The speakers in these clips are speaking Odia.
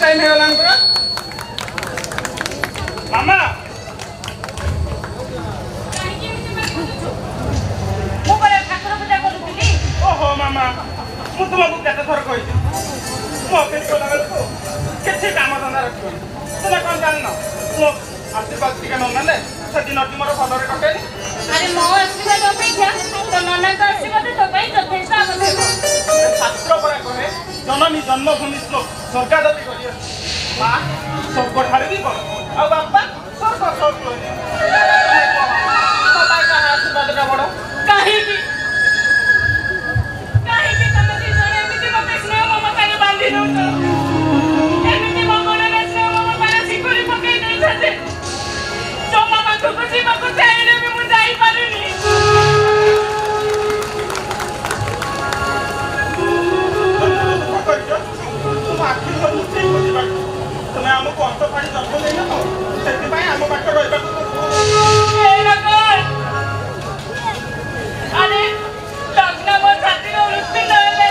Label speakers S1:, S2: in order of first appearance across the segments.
S1: टाइम है वाला पूरा मामा
S2: ମୁଁ ପରେ ଠାକୁର ପୂଜା କରୁଥିଲି।
S1: ओहो मामा ମୁଁ ତୁମକୁ କେତେ ଥର କହିଛି ମୁଁ ଅଫିସ ଗଲା ବେଳକୁ କିଛି କାମ ଧନ୍ଦା ରଖିବନି ତୁମେ କ'ଣ ଜାଣିନ ମୁଁ ଆଶୀର୍ବାଦ ଟିକେ ନ ନେଲେ ସେ ଦିନଟି ମୋର ଭଲରେ କଟେନି।
S2: ଆରେ ମୋ ଆଶୀର୍ବାଦ ଅପେକ୍ଷା ତୋ ନନାଙ୍କ ଆଶୀର୍ବାଦ ତୋ ପାଇଁ ଯଥେଷ୍ଟ ଆବଶ୍ୟକ।
S1: ଶାସ୍ତ୍ର ପରା କହେ ଜନନୀ ଜନ୍ମଭୂମି ସ୍ୱର୍ଗାଦପି କରିଅଛି ମା ସ୍ୱର୍ଗଠାରୁ ବି ବଡ଼ ଆଉ ବାପା ସ୍ୱର୍ଗ ସ୍ୱର୍ଗ ମୋ ପାଇଁ କାହା ଆଶୀର୍ବାଦଟା ବଡ଼
S2: କାହିଁକି କାହିଁକି ତମେ ଦି ଜଣ ଏମିତି ମତେ ସ୍ନେହ ମମତାରେ ବାନ୍ଧି ଦଉଛ? ଏମିତି ମୋ ମନରେ ସ୍ନେହ ମମତାରେ ଶିକୁଳି ପକେଇ ଦେଇଛ ଯେ ଜମା ପାଖକୁ ଯିବାକୁ ଚାହିଁଲେ ବି ମୁଁ ଯାଇପାରୁନି।
S1: ତୁମେ ଆମକୁ ଅନ୍ତ ପାଣି ଜନ୍ମ ଦେଇନ ତ ସେଥିପାଇଁ ଆମ ପାଖରେ ରହିବାକୁ
S2: ଆରେ ଲଗ୍ନ ମୋ ଛାତିର ଉତ୍ପୀନ ହେଲେ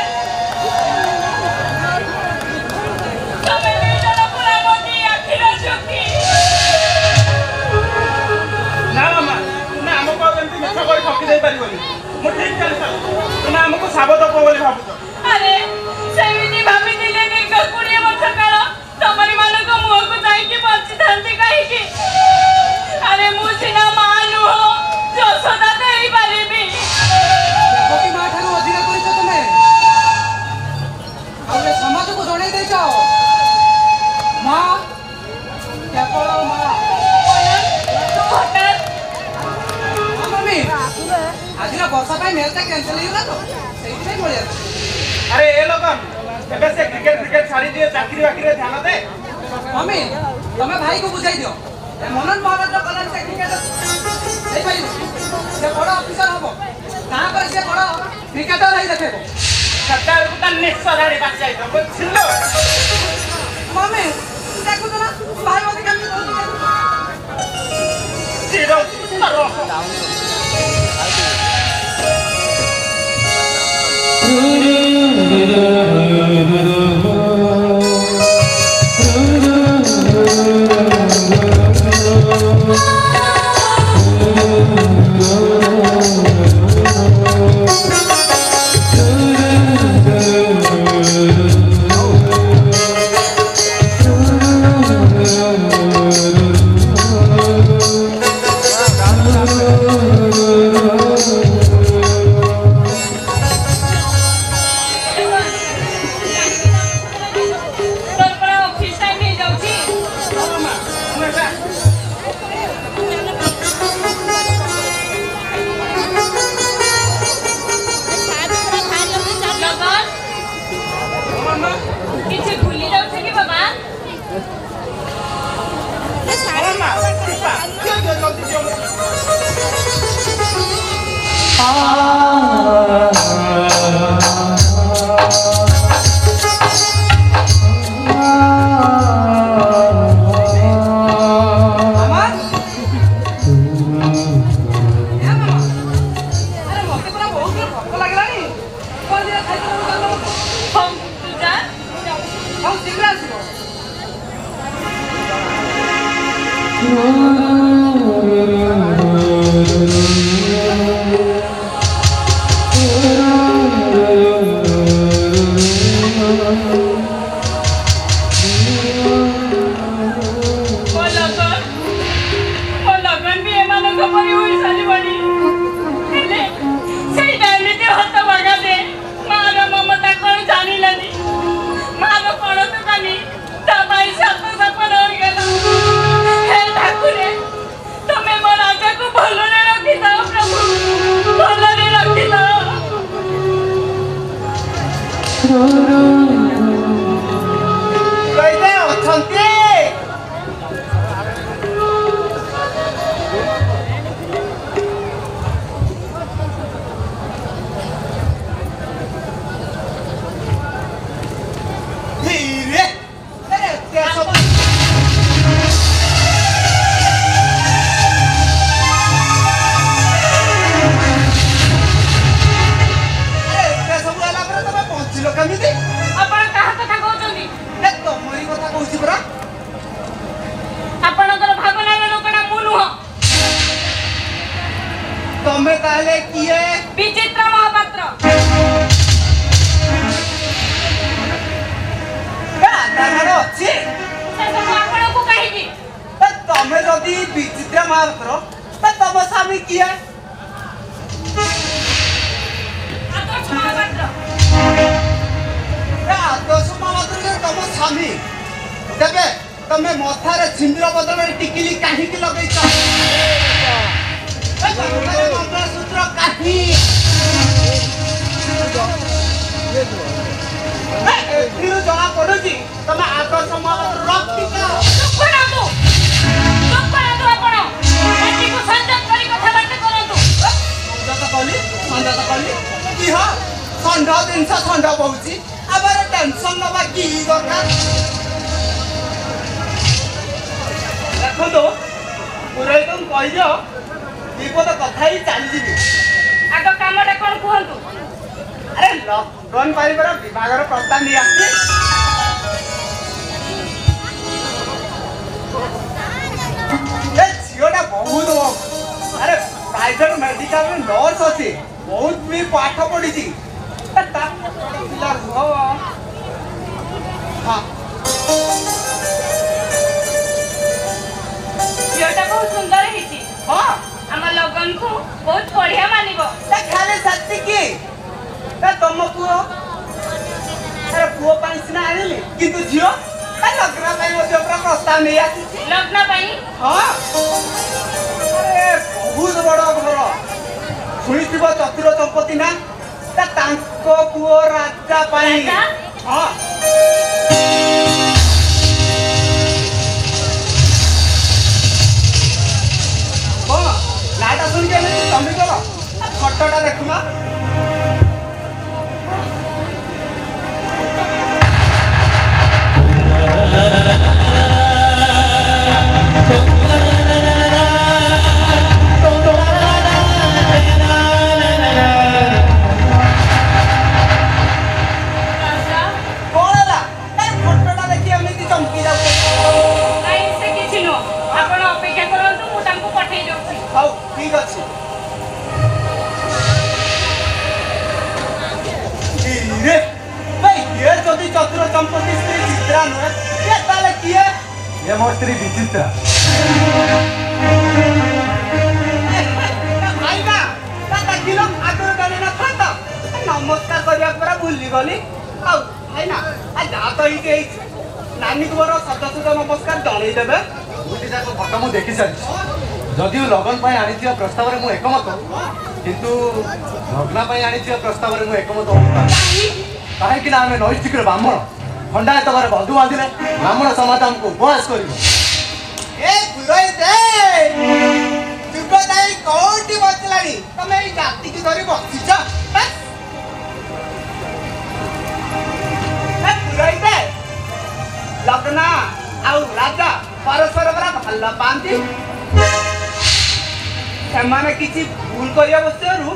S2: ତମେ ଦି ଜଣ ପୁରା ମୋ ଦି ଆଖିର ଚୁକି।
S1: ନା ମାମା ତୁମେ ଆମକୁ ଆଉ ଏମିତି ମିଛ କରି ଠକି ଦେଇପାରିବନି ମୁଁ ଠିକ୍ ଜାଣିପାରୁ ତୁମେ ଆମକୁ ସାବତ ପୁଅ ବୋଲି ଭାବୁଛ।
S2: ଆରେ ସେମିତି ଭାବିଥିଲେ ଦୀର୍ଘ 20 ବର୍ଷ କାଳ ତମରି ମାନଙ୍କ ମୁହଁକୁ ଯାଇକି ବଞ୍ଚିଥାନ୍ତି କାହିଁକି? ଆରେ ମୁଁ ସିନା ମା ନୁହଁ ଯଶୋଦା ତ ହେଇପାରିବି।
S3: ଦେବକୀ ମା ଠାରୁ ଅଧିକ କରିଛ ତମେ ଆଉ ଏ ସମାଜକୁ ଜଣେଇ ଦେଇଛ ମା କେବଳ ମା।
S2: ହଠାତ୍
S3: ମମି ଆଜିର ବର୍ଷା ପାଇଁ ମ୍ୟାଚଟା କ୍ୟାନ୍ସେଲ ହେଇଗଲା ତ ସେଇଥିପାଇଁ ପଳେଇ ଆସିଛି।
S1: ଆରେ ଏ লগନ ଏବେ ସେ କ୍ରିକେଟ ଛାଡ଼ି ଦିଏ ଚାକିରି ବାକିରିରେ ଧ୍ୟାନ ଦେ।
S3: ମମି ତମେ ଭାଇକୁ ବୁଝାଇ ଦିଅ ଏ ମନନ ମହାରାଜର କଲାରେ ସେ କ୍ରିକେଟ ହେଇପାରିବ ସେ ବଡ଼ ଅଫିସର ହବ ତାପରେ ସେ ବଡ଼ କ୍ରିକେଟର ହେଇ ଦେଖେଇବ।
S1: ସେତେବେଳକୁ ତା ନିଶ ଧାଡ଼ି ବାଜି ଯାଇଥିବ ବୁଝିଲ।
S3: ମମି ଦେଖୁଛ ନା ଭାଇ ମତେ କେମିତି
S2: କିଛି ଭୁଲି ଯାଉଛ କି ବାବା?
S1: କେମିତି ତମେ ତାହେଲେ କିଏ?
S2: ବିଚିତ୍ର ମହାପାତ୍ର।
S1: ଆଧାର କାର୍ଡ ଅଛି?
S2: ସେସବୁ ଆପଣଙ୍କୁ କାହିଁକି?
S1: ତମେ ଯଦି ବିଚିତ୍ର ମହାପାତ୍ର ତମ ସ୍ୱାମୀ କିଏ?
S2: ଆଦର୍ଶ ମହାପାତ୍ର।
S1: ଆଦର୍ଶ ମହାପାତ୍ର ତମ ସ୍ୱାମୀ? ତେବେ ତମେ ମଥାରେ ସିନ୍ଦୁର ବଦଳରେ ଟିକିଲି କାହିଁକି ଲଗେଇଛ? ମଙ୍ଗଳସୂତ୍ର କାହିଁ? ଏଥିରୁ ଜଣା ପଡୁଛି ତମେ ଆଦର୍ଶ ମହାପାତ୍ର ରକ୍ତିକ।
S2: ଚୁପ୍ କରନ୍ତୁ ଆପଣ। ପାଟିକୁ ସଂଯମ କରି କଥାବାର୍ତ୍ତା କରନ୍ତୁ।
S1: ସଞ୍ଜତ କଲି କି ହଁ ଷଣ୍ଢ ଜିନିଷ ଷଣ୍ଢ ବହୁଛି ଆମର ଟେନସନ ନବା କି ଦରକାର? ଦେଖନ୍ତୁ ପୁରୋହିତଙ୍କୁ କହିଦିଅ ବିପଦ କଥା ହିଁ ଚାଲିଯିବି।
S2: ଆଗ କାମଟା କ'ଣ କୁହନ୍ତୁ?
S1: ଆରେ ଲଗ୍ନ ପାରିବାର ବିଭାଗର ପ୍ରସ୍ତାବ ନେଇ ଆସିଛି। ଏ ଝିଅଟା ବହୁତ ଆରେ ପ୍ରାଇଭେଟ ମେଡିକାଲରେ ନର୍ସ ଅଛି, ବହୁତ ବି ପାଠ ପଢିଛି। ପିଲା ରୁହ। ହଁ
S2: ଝିଅଟା ବହୁତ ସୁନ୍ଦର ହେଇଛି।
S1: ହଁ
S2: ଆମ ଲଗନକୁ ବହୁତ ବଢିଆ ମାନିବ।
S1: ଖାଲି ସେତିକି? ତମ ପୁଅ? ଆରେ ପୁଅ ପାଇଁ ସିନା ଆଣିଲି, କିନ୍ତୁ ଝିଅ ଲଗ୍ନ ପାଇଁ ମଧ୍ୟ ପୁରା ପ୍ରସ୍ତାବ ନେଇ ଆସିଛି।
S2: ଲଗ୍ନ ପାଇଁ?
S1: ହଁ ଆରେ ବହୁତ ବଡ ଘର ଶୁଣିଥିବ, ଚତୁର ଚମ୍ପତି ନା? ତାଙ୍କ ପୁଅ ରାଜା ପାଇଁ। ହଁ ନାଟା ଶୁଣିକି ଏମିତି ଚମକି ଗଲ? ଫଟୋଟା ଦେଖୁନ। चतुर चंपती स्त्री चित्रा नुहे ये ताले किए?
S4: ये मो स्त्री विचित्रा।
S1: भाई ना देखिल आगर जानी ना था नमस्कार करिया पर भूली गली। आ भाई ना आ जा तो इते नानी को सदा सदा नमस्कार जणई देबे।
S4: बुटी जाको फोटो मु देखि सारी। जदियो लगन पय आनी थिया प्रस्ताव रे मु एकमत, किंतु लग्न पय आनी थिया प्रस्ताव रे मु एकमत होता। काहेकि ना आमे नैष्ठिक ब्राह्मण खंडायत घरे बंधु बांधिले ब्राह्मण समाज हमको उपवास करिवो।
S1: ए पुरोहित जुगदाई कोठी बचलानी तमे ई जाति की धरि बसिछ? ए पुरोहित लग्न आउ राजा परस्पर बरा भल्ला पांती सेमाने किछि भूल करिया बसरू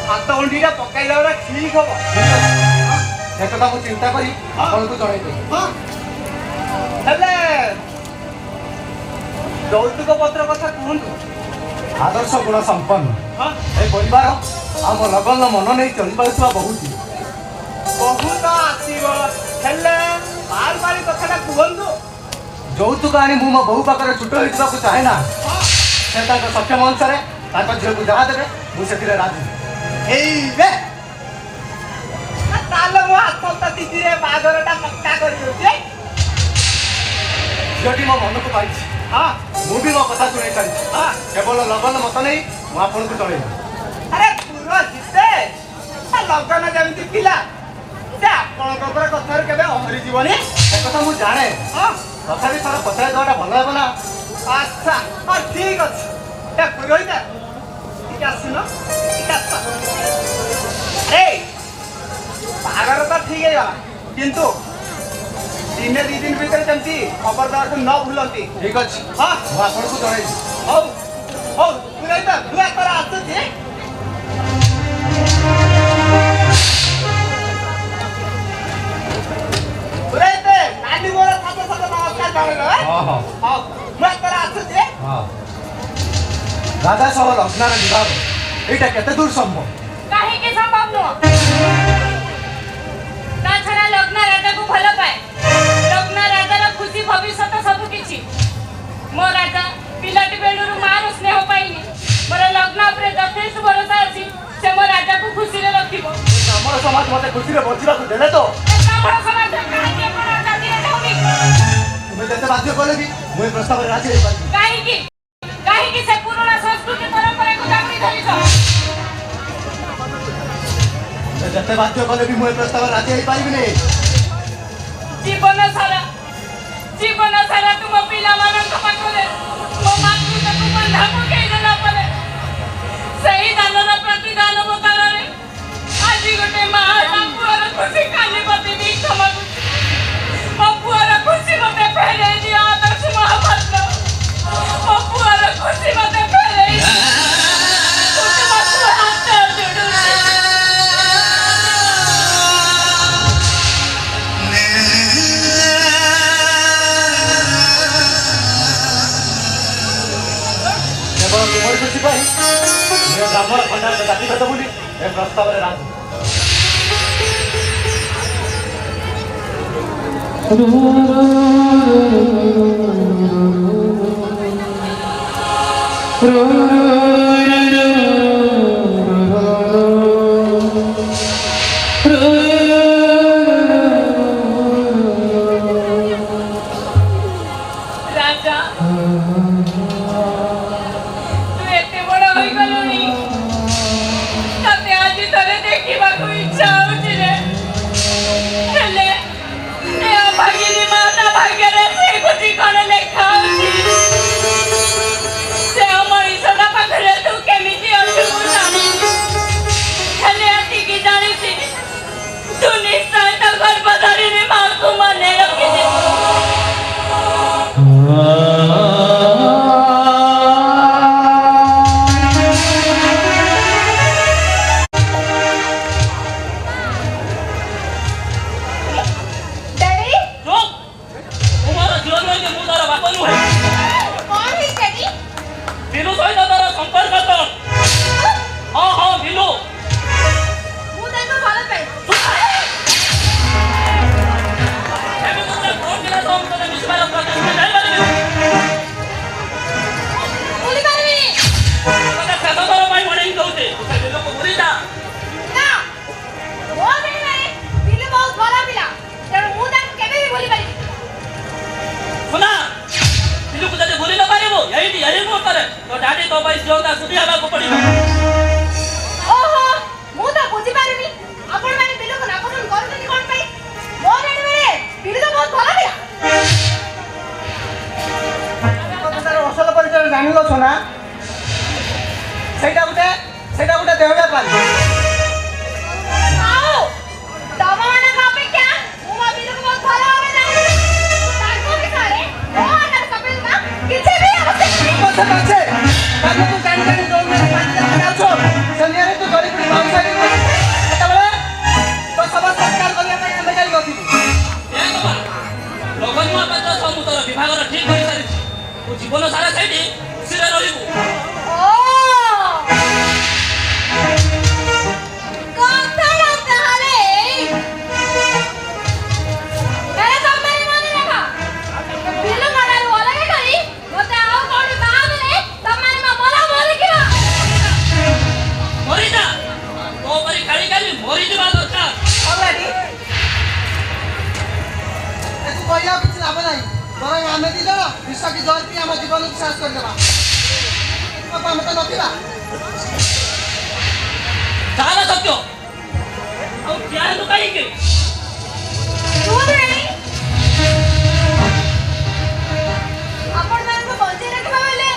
S1: हाथ उंडीटा पकाई लावरा ठीक हो।
S4: से कथा मु चिंता करी आपन को जणाई दे।
S1: हां हेले यौतुक पत्र कथा कहंतु।
S4: आदर्श गुण संपन्न
S1: हां
S4: ए परिवार आम लगन मन नहीं चली पाउथवा बहुत
S1: आसीबो हेले बार बार कथाटा कहंतु।
S4: যৌতুক আনি মু মো বহু পাখରେ ଛୁଟ ହେଇଯିବାକୁ ଚାହେଁ ନା। ସେ ତାଙ୍କ ସକ୍ଷମ ଅନୁସାରେ ତାଙ୍କ ଝିଅକୁ ଯାହା ଦେବେ ମୁଁ ସେଥିରେ ରାଜି।
S1: ହେଇବେ ତାହେଲେ ମୁଁ ଆସନ୍ତା ତିଥିରେ ବାହାଘରଟା ପକ୍କା କରିଦେଉଛି।
S4: ଝିଅଟି ମୋ ମନକୁ ପାଇଛି।
S1: ହଁ
S4: ମୁଁ ବି ମୋ କଥା ଶୁଣେଇ ସାରିଛି।
S1: ହଁ
S4: କେବଳ ଲଗନ ମତ ନେଇ ମୁଁ ଆପଣଙ୍କୁ ଜଣେଇବି।
S1: ଆରେ ପୁରୋହିତେ ଲଗନ ଯେମିତି ପିଲା ସେ ଆପଣଙ୍କ ଉପରେ କଥାରୁ କେବେ ଅହରି ଯିବନି।
S4: ସେ କଥା ମୁଁ ଜାଣେ,
S1: ହଁ
S4: ତଥାପି ଥରେ ପଚାରି ଦେବାଟା ଭଲ ହେବ ନା।
S1: ଆଚ୍ଛା ହଁ ଠିକ ଅଛି। ଏ ପୁରୋହିତ ଟିକେ ଆସୁନ ଟିକେ ଆସ। ଆରେ ବାହାଘର ତ ଠିକ ହେଇଗଲା, କିନ୍ତୁ ଦିନେ ଦି ଦିନ ଭିତରେ ଯେମିତି ଖବର ଦେବାକୁ ନ ଭୁଲନ୍ତି।
S4: ଠିକ ଅଛି,
S1: ହଁ
S4: ମୁଁ ଆପଣଙ୍କୁ ଜଣେଇବି।
S1: ହଉ ହଉ ପୁରୋହିତ ତୁ ଏଥର ଆସୁଛି। ପୁରୋହିତ ନାନୀ ମୋର ସାତ ସାତ ନମସ୍କାର ଜଣେଇଲ।
S4: ହଁ ହଁ
S1: ହଉ ମୁଁ ଏଥର ଆସୁଛି।
S4: ହଁ ରାଜା ସହ ଲଗ୍ନ ଲଗ୍ନାର ବିଭାଗ ଏଇଟା କେତେ ଦୂର ସମ୍ଭବ?
S2: କାହିଁକି ସମ୍ଭବ ନୁହଁ? ତା ଛଡା ଲଗ୍ନ ରାଜାକୁ ଭଲ ପାଏ। ଲଗ୍ନ ରାଜାର ଖୁସି ଭବିଷ୍ୟତ ସବୁ କିଛି। ମୋ ରାଜା ପିଲାଟି ବେଳରୁ ମାର ସ୍ନେହ ପାଇନି। ମୋର ଲଗ୍ନ ଉପରେ ଯଥେଷ୍ଟ ଭରସା ଅଛି ସେ ମୋ ରାଜାକୁ ଖୁସିରେ ରଖିବ।
S4: ଆମର ସମାଜ ମତେ ଖୁସିରେ ବଞ୍ଚିବାକୁ ଦେଲେ ତ?
S2: ବ୍ରାହ୍ମଣ ସମାଜ କାହିଁକି ଆପଣ ରାଜିରେ ଯାଉନି?
S4: ତୁମେ ଯେତେ ବାଧ୍ୟ କଲେ ବି ମୁଁ ଏ ପ୍ରସ୍ତାବରେ ରାଜି ହେଇପାରିବି।
S2: କାହିଁକି କାହିଁକି ସେ ପୁରୁଣା ସଂସ୍କୃତି ପରମ୍ପରାକୁ ଜାବୁଡ଼ି ଧରିଛ?
S4: ତୁମେ ଯେତେ ବାଧ୍ୟ କଲେ ବି ମୁଁ ଏ ପ୍ରସ୍ତାବରେ ରାଜି ହେଇପାରିବିନି।
S2: ଜୀବନ ସାରା ତୁମ ପିଲାମାନଙ୍କ ପାଖରେ ମୋ ମାତୃତାକୁ ବନ୍ଧା ପକେଇ ଦେଲା ପରେ ସେହି ଦାନର ପ୍ରତିଦାନ ବଦଳରେ ଆଜି ଗୋଟେ ମା ତା ପୁଅର ଖୁସି କାନି ପତି ଭିକ୍ଷା ମାଗୁଛି। ମୋ ପୁଅର ଖୁସି ମତେ ଫେରେଇ ଦିଅ ଆଦର୍ଶ ମହାପାତ୍ର। ମୋ ପୁଅର ଖୁସି ମତେ ଫେରେଇ ଦିଅ। ହାତ ଯୋଡୁଛି।
S4: କେବଳ ତୁମର ଖୁସି ପାଇଁ ମୁଁ ବ୍ରାହ୍ମଣ ଖଣ୍ଡାର ଜାତିଗତ ବୋଲି ଏ ପ୍ରସ୍ତାବରେ ରାଜି।
S2: ରାଜା ତୁ ଏତେ ବଡ ହୋଇଗଲୁଣି ତତେ ଆଜି ଥରେ ଦେଖିବାକୁ ଇଚ୍ଛା ହଉଛି ରେ। ହେଲେ ଏ ଅଭାଗିନୀ ମା ତା ଭାଗ୍ୟରେ ସେ ଖୁସି କଣ ଲେଖା ଅଛି? ସେ ମଣିଷଟା ପାଖରେ ତୁ କେମିତି ଅଛୁ ମୁଁ ଜାଣିନି। ହେଲେ ଏତିକି ଜାଣିଛି ତୁ ନିଶ୍ଚୟ ତା ଗର୍ଭଧାରିଣୀ ମାକୁ ମନେ ରଖିଥିବୁ।
S3: ଜାଣିଲ ନା ସେଇଟା ଗୋଟେ ଦେହ ବେପାର।
S5: ବିଭାଗର ଠିକ କରିସାରିଛି। ଜୀବନ ସାରା ସେଇଠି ଖୁସିରେ ରହିବୁ। ମରିଯା ମୋ ପରି କାଳି କାଲି ମରିଯିବା ଦରକାର।
S3: କହିବାକୁ କିଛି ଲାଭ ନାହିଁ। ବରଂ ଆମେ ଦି ଜଣ ବିଷ କି ଜଳ ପିଇ ଆମ ଜୀବନକୁ ଶେଷ କରିଦେବା। ଆମେ ତ ନଥିବା।
S5: ତାହେଲେ ସତ୍ୟ ଆଉ ଠିଆ ହେଲୁ କାହିଁକି?
S2: ଆପଣମାନଙ୍କୁ ବଞ୍ଚେଇ ରଖିବା ବେଳେ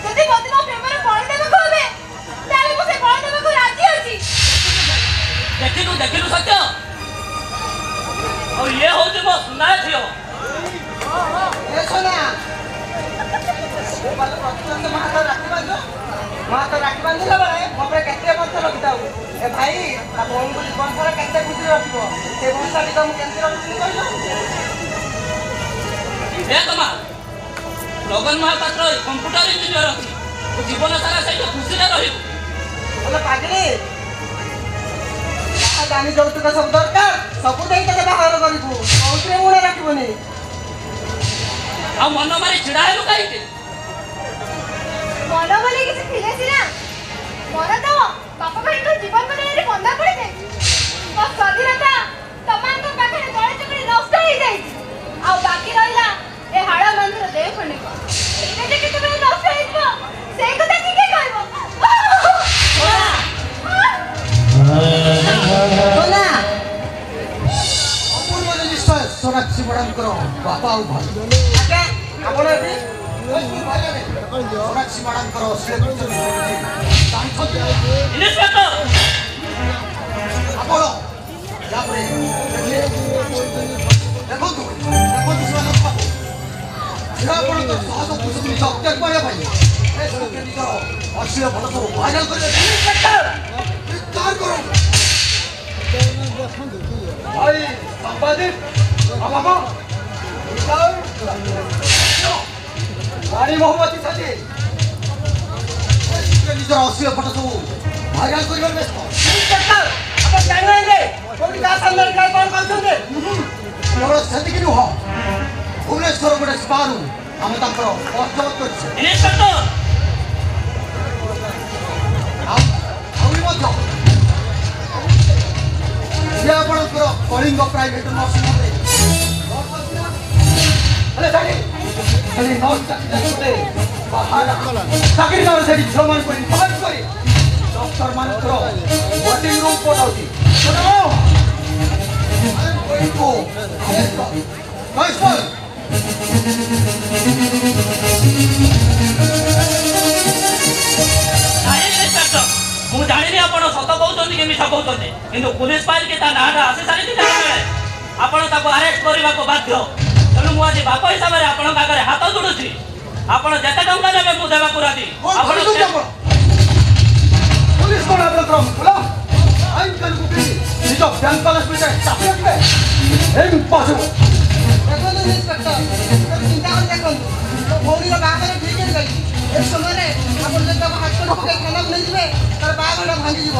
S2: ଯଦି ମୋତେ ମୋ ପ୍ରେମରେ ବଳି ଦେବାକୁ হবে ତାହେଲେ ମୁଁ ସେ ବଳି ଦେବାକୁ ରାଜି ଅଛି।
S5: ଦେଖିଲୁ ସତ୍ୟ ଆଉ ଇଏ ହଉଛି ମୋ ସୁନା ଝିଅ।
S3: ରାକ୍ଷୀ ବାନ୍ଧିଲା ବେଳେ ମୋ ଉପରେ କେତେ ବର୍ଷ ରଖିଥାଉ। ଏ ଭାଇ ତା ଭଉଣୀକୁ ଜୀବନ ସାରା କେତେ ଖୁସିରେ ରଖିବ। ସେ ଭରସାଟି ତ ମୁଁ କେମିତି ରଖିବି କହିଲ?
S5: ଲଗନ ମହାପାତ୍ର କମ୍ପ୍ୟୁଟର ଇଞ୍ଜିନିୟର ଅଛି। ଜୀବନ ସାରା ସେଇଠି ଖୁସିରେ ରହିବୁ।
S3: ହେଲେ ପାଗିଳି ଯାହା ଜାଣି ଯୌତୁକ ସବୁ ଦରକାର ସବୁ ଦେଇ ତତେ ବାହାର କରିବୁ କୋଉଥିରେ ମୁଣ୍ଡ ରଖିବୁନି।
S5: ଆଉ ମନ ମାରି ଛିଡ଼ା ହେଲୁ କାହିଁକି?
S2: ମନ ବୋଲି କିଛି ଥିଲେ ସିନା ମନ ତ ବାପା ଭାଇଙ୍କ ଜୀବନ ବଦଳରେ ବନ୍ଧା ପଡ଼ିଯାଇଛି। ମୋ ସ୍ୱାଧୀନତା ତମାନଙ୍କ ପାଖରେ ଦଳେ ଚକଡ଼ି ନଷ୍ଟ ହେଇଯାଇଛି। ଆଉ ବାକି ରହିଲା ଏ ହାଡ଼ ମନ୍ଦିର ଦେହ ଖଣ୍ଡିକ ଏଇଟା ଯେ କେତେବେଳେ ନଷ୍ଟ ହେଇଯିବ ସେଇ କଥା ଟିକେ କହିବ।
S3: সোনা অপূর্ব নিশ্চয় সোনাক্ষী ম্যাডামଙ୍କର ବାପା ଆଉ ଭାଇ। ଆଜ୍ଞା ଆପଣ ଏଠି সোনাক্ষী ମ୍ୟାଡାମଙ୍କର ଜାଣିଛନ୍ତି
S5: ଇନ୍ସପେକ୍ଟର
S3: ଆପଣ ତାପରେ ଦେଖନ୍ତୁ ଦେଖନ୍ତୁ ସେମାନଙ୍କ ପାଖକୁ ଆପଣଙ୍କ ସହଜ ପୁରୁଷକୁ ନିଜ ଅତ୍ୟାଗ କରିବା ପାଇଁ ନିଜର ଅଶ୍ଳୀଳ ଫଟୋ ସବୁ ଭାଇରାଲ କରିବେ। ତାର କରନ୍ତୁ
S4: ଭାଇ ସାମ୍ବାଦିକ ବାବା ରାଣୀ ମହୁମତୀ ସାଥୀ
S3: ନିଜର ଅଶ୍ଳୀଳ ଫଟୋ ସବୁ ଭାଇରାଲ କରିବାର ବ୍ୟସ୍ତ।
S4: ଆପଣ ଜାଣିନାହାନ୍ତି କୋଉଠି କାହା ସାମ୍ନାରେ କାହା କଣ କରୁଛନ୍ତି?
S3: କେବଳ ସେତିକି ନୁହଁ ଭୁବନେଶ୍ୱର ଗୋଟେ ସ୍ପାରୁ ଆମେ ତାଙ୍କର ହସ୍ତଗତ କରିଛୁ।
S5: ଇନ୍ସପେକ୍ଟର
S3: ଆହୁରି ମଧ୍ୟ ସେ ଆପଣଙ୍କର କଳିଙ୍ଗ ପ୍ରାଇଭେଟ ନର୍ସିଂ ହୋମରେ
S4: ହେଲେ ସେଠି ଖାଲି ନର୍ସ ଚାକିରି କାମ ସେଠି ଝିଅମାନଙ୍କୁ ଇନଭାଇଟ୍ କରି ଡକ୍ଟର ମାନଙ୍କର ୱେଟିଂ ରୁମ୍ ପଠାଉଛି।
S5: ଇନ୍ସପେକ୍ଟର ମୁଁ ଜାଣିନି ଆପଣ ସତ କହୁଛନ୍ତି କି ମିଛ କହୁଛନ୍ତି କିନ୍ତୁ ପୁଲିସ ଫାଇଲ କି ତା ନାଁଟା ଆସି ସାରିଛି ବେଳେ ଆପଣ ତାକୁ ଆରେଷ୍ଟ କରିବାକୁ ବାଧ୍ୟ। ତେଣୁ ମୁଁ ଆଜି ବାପ ହିସାବରେ ଆପଣଙ୍କ ଆଗରେ ହାତ ଯୋଡୁଛି। ଆପଣ ଯେତେ ଟଙ୍କା ନେବେ ମୁଁ ଦେବାକୁ ରାଜି। ଆପଣ
S4: पुलिस कौन आपका बोला आइन कानून की निज बैंक बैलेंस में चाबी रखिए इम्पॉसिबल।
S3: ଦେଖନ୍ତୁ ଇନ୍ସପେକ୍ଟର ଚିନ୍ତା କରି ଦେଖନ୍ତୁ ମୋ ଭଉଣୀର ବାହାଘର ଠିକ୍ ହେଇଯାଇଛି। ଏ ସମୟରେ ଆପଣ ଯଦି ତାକୁ ହାତ ପକାଇ ଖାନାକୁ ନେଇଯିବେ ତାର ବାହାଘରଟା ଭାଙ୍ଗିଯିବ।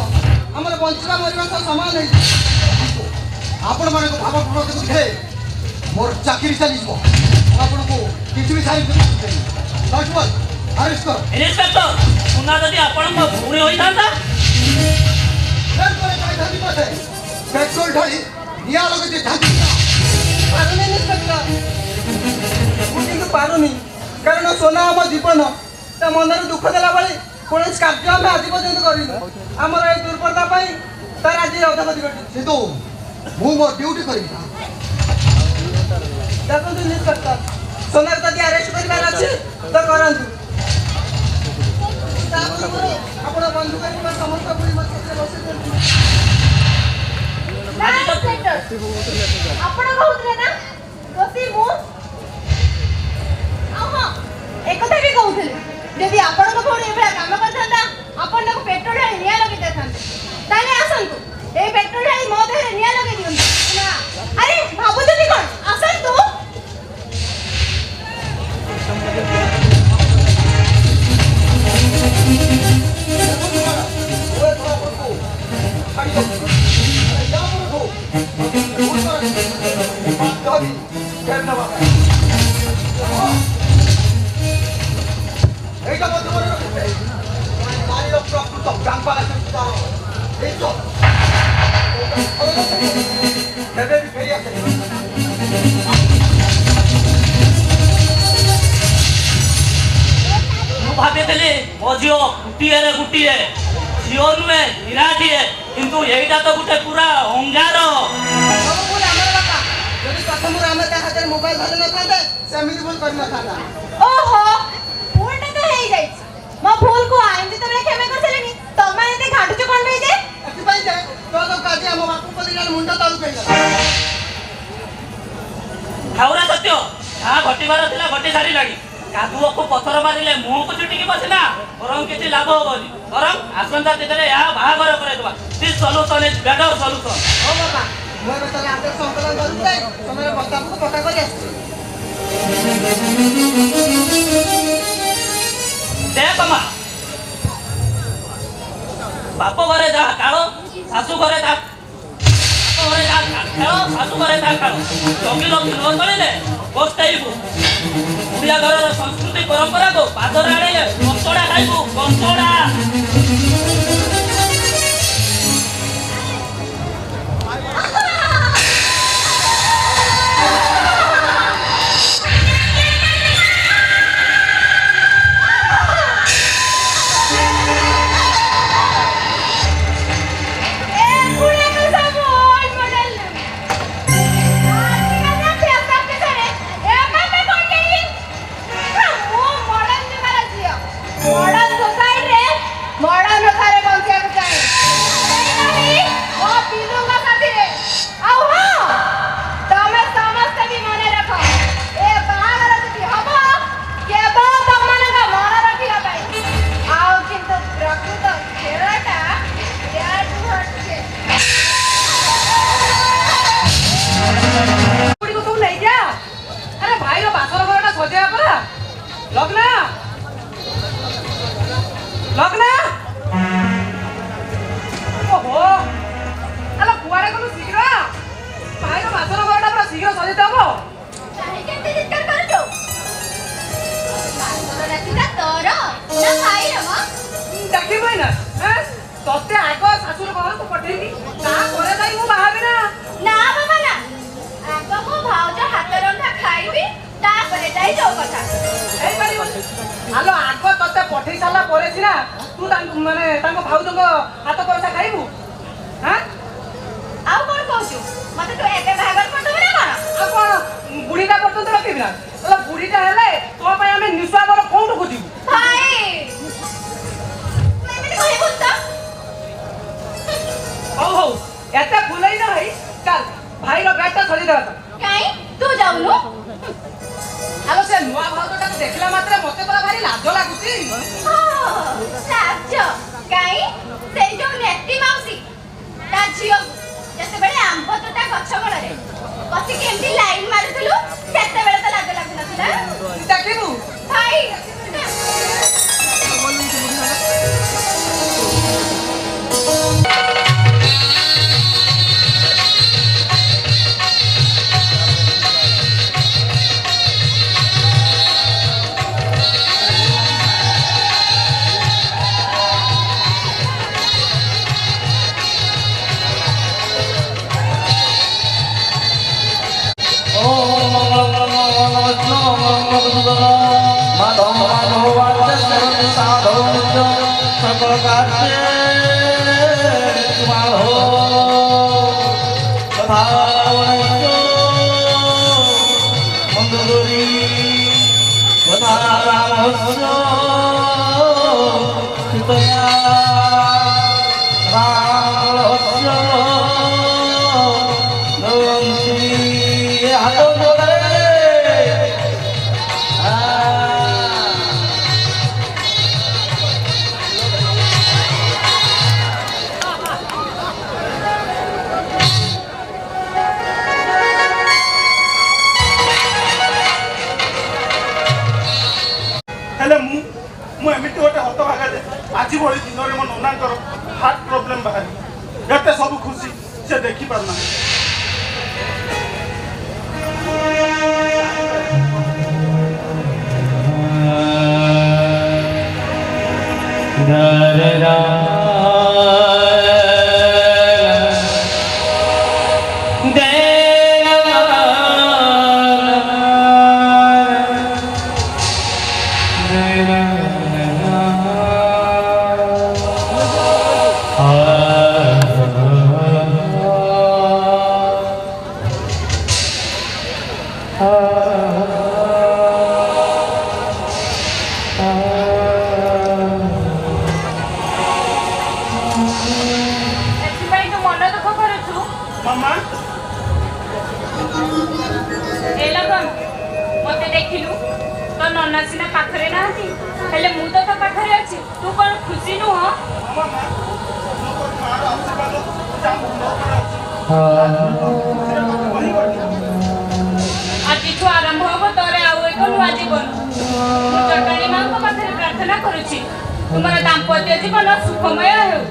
S3: ଆମର ବଞ୍ଚିବା ମରିବା ସହ ସମାନ ହେଇଯିବ। ଆପଣମାନଙ୍କ ଭାବ ପ୍ରବୃତ୍ତି ଦେଖେ ମୋର ଚାକିରି ଚାଲିଯିବ। ମୁଁ ଆପଣଙ୍କୁ କିଛି ବି ସାହାଯ୍ୟ କରିପାରିବି। ଆରେଷ୍ଟ କର।
S5: ଇନ୍ସପେକ୍ଟର ସୁନା ଯଦି ଆପଣଙ୍କ ଭଉଣୀ ହୋଇଥାନ୍ତା
S3: পেট্রোল ঢালি নিয়া লগে ঢাকি পারুনি ইন্সপেক্টর ମୁଁ କିନ୍ତୁ ପାରୁନି କାରଣ ସୋନା ଆମ ଜୀବନ ତା ମନରେ ଦୁଃଖ ଦେଲା ଭଳି କୌଣସି କାର୍ଯ୍ୟ ଆମେ ଆଜି ପର୍ଯ୍ୟନ୍ତ କରିନୁ। ଆମର ଏଇ ଦୁର୍ବଳତା ପାଇଁ ତାର ଆଜି ଅଧଗତି ଘଟିଛି। କିନ୍ତୁ ମୁଁ ମୋ ଡ୍ୟୁଟି କରିବି। ଦେଖନ୍ତୁ ଇନ୍ସପେକ୍ଟର ସୋନାକୁ ଯଦି ଆରେଷ୍ଟ କରିବାର ଅଛି ତ କରନ୍ତୁ। ତା ପୂର୍ବରୁ ଆପଣ ବନ୍ଧୁକ କିମ୍ବା ସମସ୍ତ ଗୁଳି ମୋ କ୍ଷେତ୍ରରେ ବସେଇ ଦିଅନ୍ତୁ।
S2: ଆପଣ କହୁଥିଲେ ନା ଦୋଷୀ ମୁଁ ହଁ ଏକଥା ବି କହୁଥିଲେ ଯଦି ଆପଣଙ୍କ ଭଉଣୀ ଏଭଳିଆ କାମ କରିଥାନ୍ତା ଆପଣ ତାକୁ ପେଟ୍ରୋଲ ଢାଳି ନିଆଁ ଲଗେଇ ଦେଇଥାନ୍ତେ। ତାହେଲେ ଆସନ୍ତୁ ଏଇ ପେଟ୍ରୋଲ ଢାଳି ମୋ ଦେହରେ ନିଆଁ ଲଗେଇ ଦିଅନ୍ତୁ। ନା ଆରେ ଭାବୁଛନ୍ତି କଣ ଆସନ୍ତୁ।
S3: এইটা মধ্যে মনে রাখবে নারীর প্রকৃত গান পালাতে এই তো ফেরি আছে।
S5: ମୁଁ ଭାବିଥିଲି ମୋ ଝିଅ ଗୋଟିଏରେ ଗୋଟିଏ ଝିଅ ନୁହେଁ ନିରାଟିଏ କିନ୍ତୁ ଏଇଟା ତ ଗୋଟେ ପୁରା ଅଙ୍ଗାର।
S3: ସବୁ ଭୁଲ ଆମର ବାପା। ଯଦି ପ୍ରଥମରୁ ଆମେ ତା ହାତରେ ମୋବାଇଲ ଧରି ନଥାନ୍ତେ ସେମିତି ଭୁଲ କରିନଥାନ୍ତା।
S2: ଓହୋ ଭୁଲଟା ତ ହେଇଯାଇଛି। ମୋ ଭୁଲକୁ ଆଇନ ଯେତେବେଳେ କ୍ଷମା କରିସାରିଲେଣି ତମମାନେ ଏତେ ଘାଟୁଛ କଣ ପାଇଁ ଯେ?
S3: ଏଥିପାଇଁ ଯେ ତୋ କାଜି ଆମ ବାପୁ ପରିବାର ମୁଣ୍ଡ ତଳକୁ ହେଇଗଲା।
S5: ଖାଉରା ସତ୍ୟ ଯାହା ଘଟିବାର ଥିଲା ଘଟି ସାରିଲାଣି। କାଦୁଅକୁ ପଥର ମାରିଲେ ମୁହଁକୁ ଚୁଟିକି ବସିନା ବରଂ କିଛି ଲାଭ ହବନି। ବରଂ ଆସନ୍ତା ଦିନରେ ଏହା ବାହାଘର କରାଇଦେବା। This solution is better solution.
S3: ହଉ ବାପା ମୁଁ ଏବେ ତାହେଲେ ଆଦେଶ ସଂକଳନ କରୁଛି ସମୟରେ ପ୍ରସ୍ତାବକୁ ପକ୍କା କରି ଆସିଛି।
S5: ଦେଖ ମା ବାପ ଘରେ ଯାହା କାଳ ଶାଶୁ ଘରେ ତା ଘରେ ଯାହା ଖେଳ ଶାଶୁ ଘରେ ଯାହା କାଳ ଜଗି ରଖି ନ ଚଳିଲେ ପସ୍ତେଇବୁ। ଓଡ଼ିଆ ଘରର ସଂସ୍କୃତି ପରମ୍ପରାକୁ ପାଦରେ ଆଣିଲେ କଞ୍ଚଡ଼ା ଖାଇବୁ କଞ୍ଚଡ଼ା।
S3: ତତେ ଆଗ ଶାଶୁର ଘରକୁ ପଠେଇବି ତାପରେ ଯାଇ ମୁଁ ବାହାବି ନା।
S2: ନା ବାବା ନା, ଆଗ ମୋ ଭାଉଜ ହାତ ରନ୍ଧା ଖାଇବି ତାପରେ ଯାଇ ଯୋଉ କଥା।
S3: ହେଇପାରିବନି। ଆଲୋ ଆଗ ତତେ ପଠେଇ ସାରିଲା ପରେ ସିନା ତୁ ତାଙ୍କ ଭାଉଜଙ୍କ ହାତ ପରସା ଖାଇବୁ।
S2: ଆଉ କଣ କହୁଛୁ? ମତେ ତୁ ଏବେ ବାହାଘର କରିଦେବୁ ନା କଣ?
S3: ଆଉ କଣ ବୁଢୀଟା ପର୍ଯ୍ୟନ୍ତ ରଖିବି ନା? ବୁଢୀଟା ହେଲେ ତୋ ପାଇଁ ଆମେ ନିଶ୍ୱାସର କୋଉଠୁ ଖୋଜିବୁ?
S2: ଭାଇ ତୁ ଏମିତି କହିବୁ ତ?
S3: ହଉ ହଉ ଏତେ ଫୁଲେଇ ନା ଭାଇ, ଚାଲ ଭାଇର ବ୍ୟାଗଟା ସଜେଇଦେବା।
S2: କାଇଁ ତୁ ଯାଉନୁ?
S3: ଆଲୋ ସେ ନୂଆ ଭାଉଜଟାକୁ ଦେଖିଲା ମାତ୍ରେ ମତେ ପୁରା ଭାରି ଲାଜ ଲାଗୁଛି।
S2: ଲାଜ କାଇଁ? ସେଇ ଯୋଉ ନେତି ମାଉସୀ ତା ଝିଅକୁ ଯେତେବେଳେ ଆମ୍ବ ତୋଟା ଗଛ ମୂଳରେ ବସିକି ଏମିତି ଲାଇନ ମାରୁଥିଲୁ ସେତେବେଳେ ତ ଲାଜ ଲାଗୁନଥିଲା?
S3: ଦେଖିବୁ
S2: ଭାଇ
S1: ହେଲେ ମୁଁ ଏମିତି ଗୋଟେ ହତଭାଗା ଯେ ଆଜି ଭଳି ଦିନରେ ମୋ ନନାଙ୍କର ହାର୍ଟ ପ୍ରୋବ୍ଲେମ ବାହାରି ଏତେ ସବୁ ଖୁସି ସେ ଦେଖିପାରୁନାହିଁ। ମାମା
S2: ମତେ ଦେଖିଲୁ ତ ନନା ସିନା ପାଖରେ ନାହାନ୍ତି ହେଲେ ମୁଁ ତ ତୋ ପାଖରେ ଅଛି। ତୁ କଣ ଖୁସି ନୁହଁ? ଆଜିଠୁ ଆରମ୍ଭ ହବ ତୋର ଆଉ ଏକ ନୂଆ ଜୀବନ। ମୁଁ ଚଟାଣୀ ମାଙ୍କ ପାଖରେ ପ୍ରାର୍ଥନା କରୁଛି ତୁମର ଦାମ୍ପତ୍ୟ ଜୀବନ ସୁଖମୟ ହେଉ।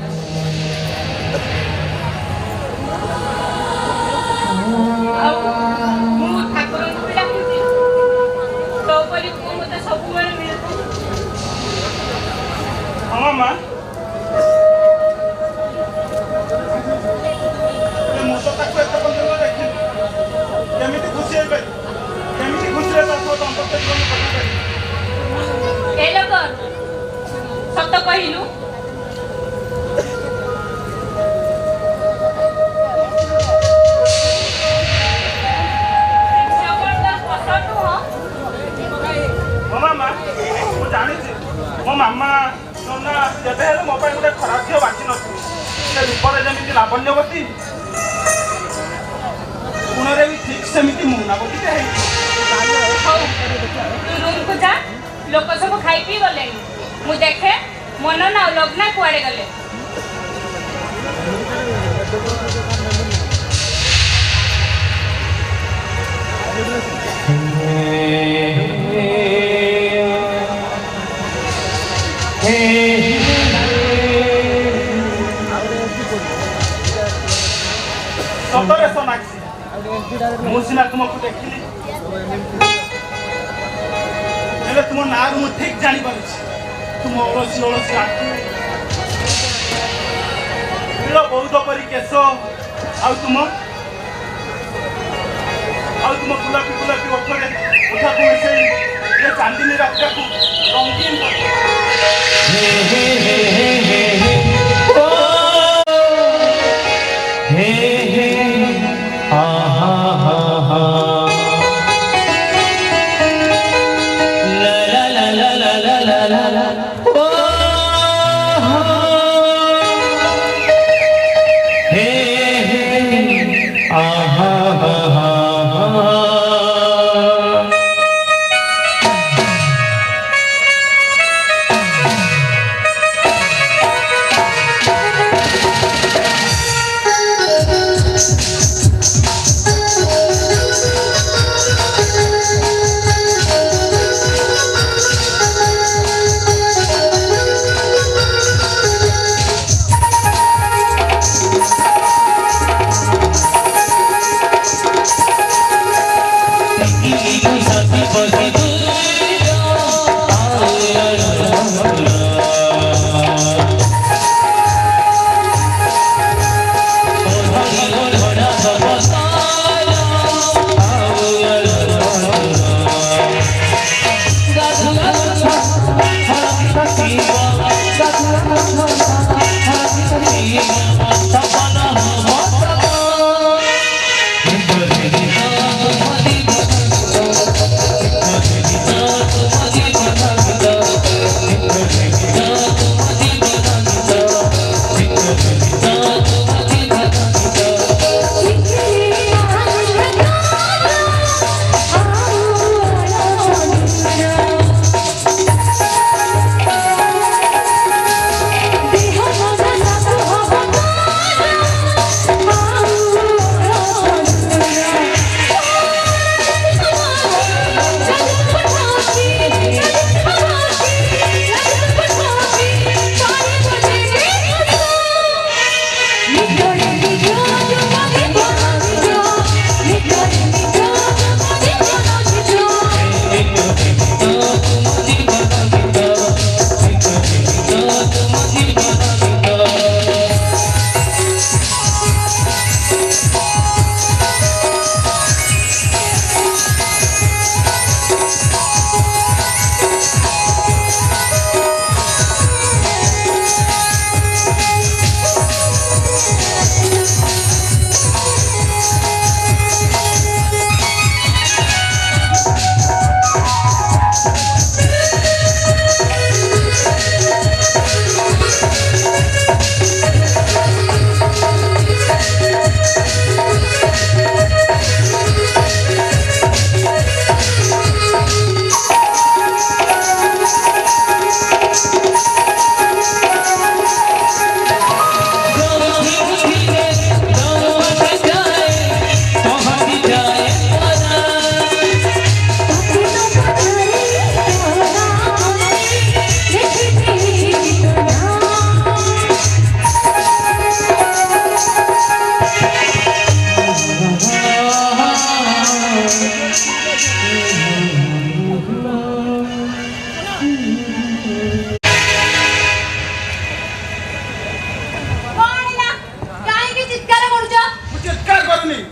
S1: ସେ ରୂପରେ ଯେମିତି ଲାବଣ୍ୟବତୀ ଗୁଣରେ ବି ଠିକ୍ ସେମିତି ମୁନାବତୀଟେ ହେଇଛି।
S2: ହଉ ତୁ ରୁମକୁ ଯା, ଲୋକ ସବୁ ଖାଇ ପିଇ ଗଲେଣି। ମୁଁ ଦେଖେ ମନନ ଆଉ ଲଗ୍ନା କୁଆଡେ ଗଲେ।
S1: ସତରେ ସୋନାକ୍ଷୀ, ମୁଁ ସିନା ତୁମକୁ ଦେଖିଲି, ହେଲେ ତୁମ ନାଁରୁ ମୁଁ ଠିକ୍ ଜାଣିପାରୁଛି। ତୁମ ଅଳସୀ ଅଳସୀ ଆଖି, ନୀଳ ବୌଦ୍ଧ ପରି କେଶ, ଆଉ ତୁମ ଗୁଲାପି ଗୁଲାପି ଓଠରେ ଓଠକୁ ମିଶେଇ ଏ ଚାନ୍ଦିନୀ ରାତିକୁ ରଙ୍ଗୀନ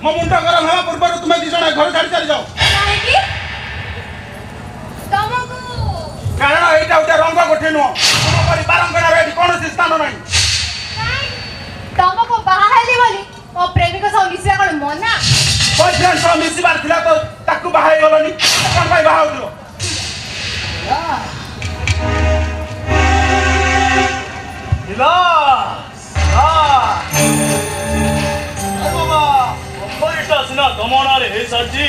S1: ମୋ ମୁଣ୍ଡ ଗରମ ହେବା ପୂର୍ବରୁ ତୁମେ ଦି ଜଣ ଘର ଛାଡ଼ି ଚାଲିଯାଅ। କାରଣ ଏଇଟା ଗୋଟେ ରଙ୍ଗ ଗୋଠି ନୁହଁ। ତୁମ ପରି ବାରଙ୍ଗଣାର ଏଠି କୌଣସି ସ୍ଥାନ ନାହିଁ।
S6: ତମକୁ ବାହା ହେଲି ବୋଲି ମୋ ପ୍ରେମିକ ସହ ମିଶିବା କ'ଣ ମନା?
S1: ବୟଫ୍ରେଣ୍ଡ ସହ ମିଶିବାର ଥିଲା ତ ତାକୁ ବାହା ହେଇଗଲନି, କ'ଣ ପାଇଁ ବାହା ହଉଥିଲ?
S4: ବିଲାସ
S7: ତମ ନାଁରେ ହେଇସାରିଛି।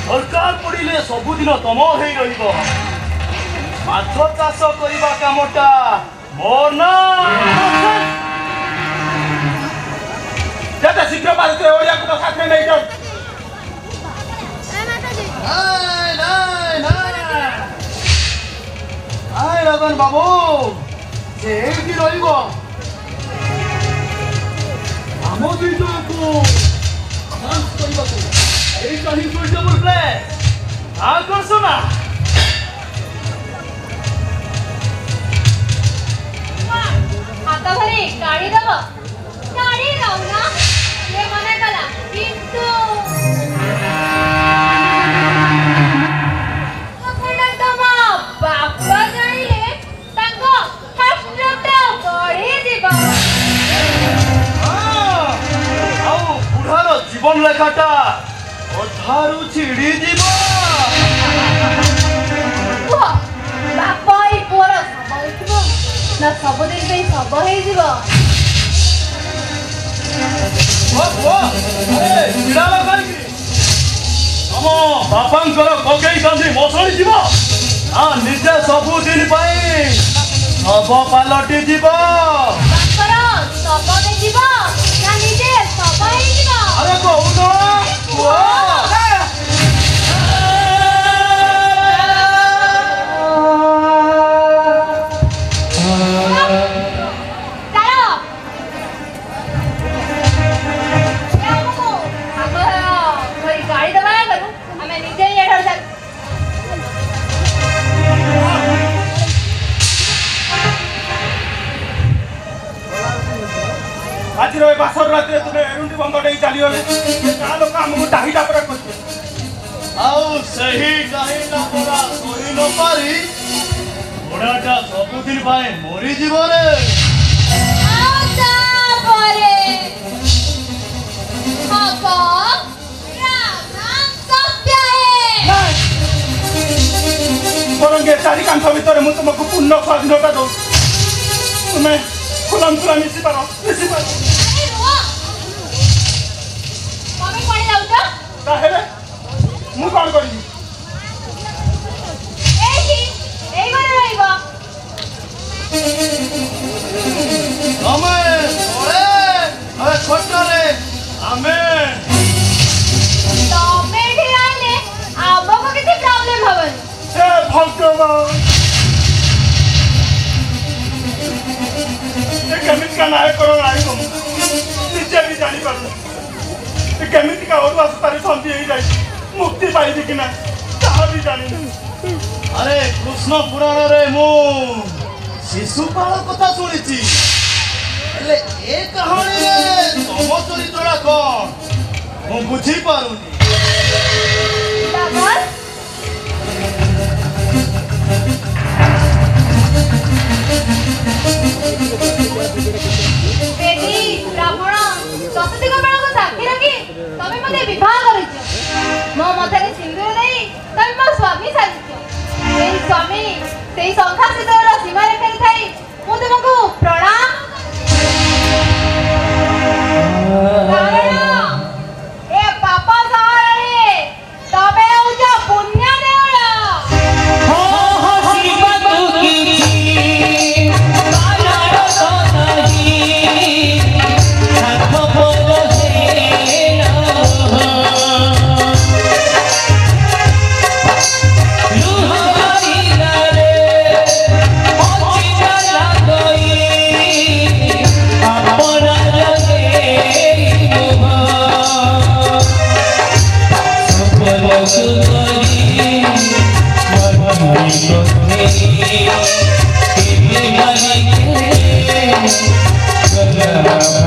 S7: ଦରକାର ପଡ଼ିଲେ ସବୁଦିନ ତମ ହେଇ ରହିବ। ମାଛ ଚାଷ କରିବା କାମଟା ମୋର ନା।
S1: ଯେତେ ଶୀଘ୍ର ପାରୁଛେ ଓଡ଼ିଆକୁ ତ ସାଥିରେ ନେଇଯାଉ।
S4: ନାଇଁ ରଗନ ବାବୁ, ସେ ଏଇଠି ରହିବ।
S7: ଆମ ଦୁଇ ଜଣକୁ ଡାନ୍ସ କରିବାକୁ ଏଇଟା ହିଁ ସୁଇଟେବଲ ପ୍ଲେସ୍। ଆକର୍ଷଣ
S6: ହାତ ଧରି ଗାଡ଼ି ଦବ। ଗାଡ଼ି ଦଉନ, ସିଏ ମନା କଲା। କିନ୍ତୁ ଆପଣ ତମ ବାପା ଜାଣିଲେ ତାଙ୍କ ହାର୍ଟଟା ବଢ଼ିଯିବ।
S7: ଆଉ ବୁଢ଼ାର ଜୀବନ ଲେଖାଟା ଅଧାରୁ ଛିଡ଼ିଯିବ।
S6: କୁହ, ବାପ ଏଇ ପୁଅର ଶବ ହେଇଥିବ ନା ସବୁଦିନ ପାଇଁ ଶବ ହେଇଯିବ?
S7: ତମ ବାପାଙ୍କର କକେଇ କାନ୍ଦି ମଶଳି ଯିବ ନା ନିଜେ ସବୁଦିନ ପାଇଁ ଶବ ପାଲଟି ଯିବ?
S6: ବାପର ଶବ ହେଇଯିବ ନା ନିଜେ ଶବ ହେଇଯିବ?
S7: ଆରେ କହୁନ କୁହ।
S1: ଆଜିର ଏ ବାସର ରାତିରେ ତୁମେ ଏରୁଣ୍ଡି ବନ୍ଧ ଦେଇ ଚାଲିଗଲେ ଗାଁ ଲୋକ ଆମକୁ ଡାହିଟା ପରା କରିବେ।
S7: ଆଉ ସେହି କାହିଁଟା ପରା କହି ନ ପାରି ବୁଢ଼ାଟା ସବୁଦିନ ପାଇଁ ମରିଯିବ ରେ।
S6: ଆଉ ତାପରେ ହବ
S1: ବରଂ ଏ ଚାରି କାନ୍ଥ ଭିତରେ ମୁଁ ତୁମକୁ ପୂର୍ଣ୍ଣ ସ୍ୱାଧୀନତା ଦଉଛି। ତୁମେ ଖୁଲମ ଖୁଲା ମିଶିପାର। ତାହେଲେ ମୁଁ କ'ଣ କରିବି?
S7: ତମେ ତଳେ ଆରେ ଖଟରେ ଆମେ
S6: ତମେ ଏଠି ରହିଲେ ଆମକୁ କିଛି ପ୍ରୋବ୍ଲେମ ହବନି।
S1: ହେ ଭଗବାନ, ଏ କେମିତିକା ନାୟକର ନାୟକ ମୁଁ ନିଜେ ବି ଜାଣିପାରୁନି। ଏ କେମିତିକା ଅରୁଆ ସୂତାରେ ଛନ୍ଦି ହେଇଯାଇଛି, ମୁକ୍ତି ପାଇବି କି ନା ତାହା ବି ଜାଣିନି।
S7: ଆରେ କୃଷ୍ଣ ପୁରାଣରେ ମୁଁ ଶିଶୁପାଳ କଥା ଶୁଣିଛି, ହେଲେ ଏ କାହାଣୀରେ ତମ ଚରିତ୍ରଟା କ'ଣ ମୁଁ ବୁଝିପାରୁନି।
S6: ଦେବୀ ବ୍ରାହ୍ମଣ ଚତୁର୍ଦିଗ ବେଳକୁ ସାକ୍ଷୀ ରଖି ତମେ ମୋତେ ବିବାହ କରିଛ। ମୋ ମଥାରେ ସିନ୍ଦୁର ଦେଇ ତମେ ମୋ ସ୍ୱାମୀ ସାଜିଛ। ସେଇ ସ୍ୱାମୀ ସେଇ ଶଙ୍ଖାସିନ୍ଦୁରର ସୀମାରେଖାରେ ଥାଇ ମୁଁ ତୁମକୁ ପ୍ରଣାମ କାରଣ ଏ ପାପ ସହରରେ ତମେ ହେଉଛ ପୁଣ୍ୟ ଦେଉଳ।
S8: Good.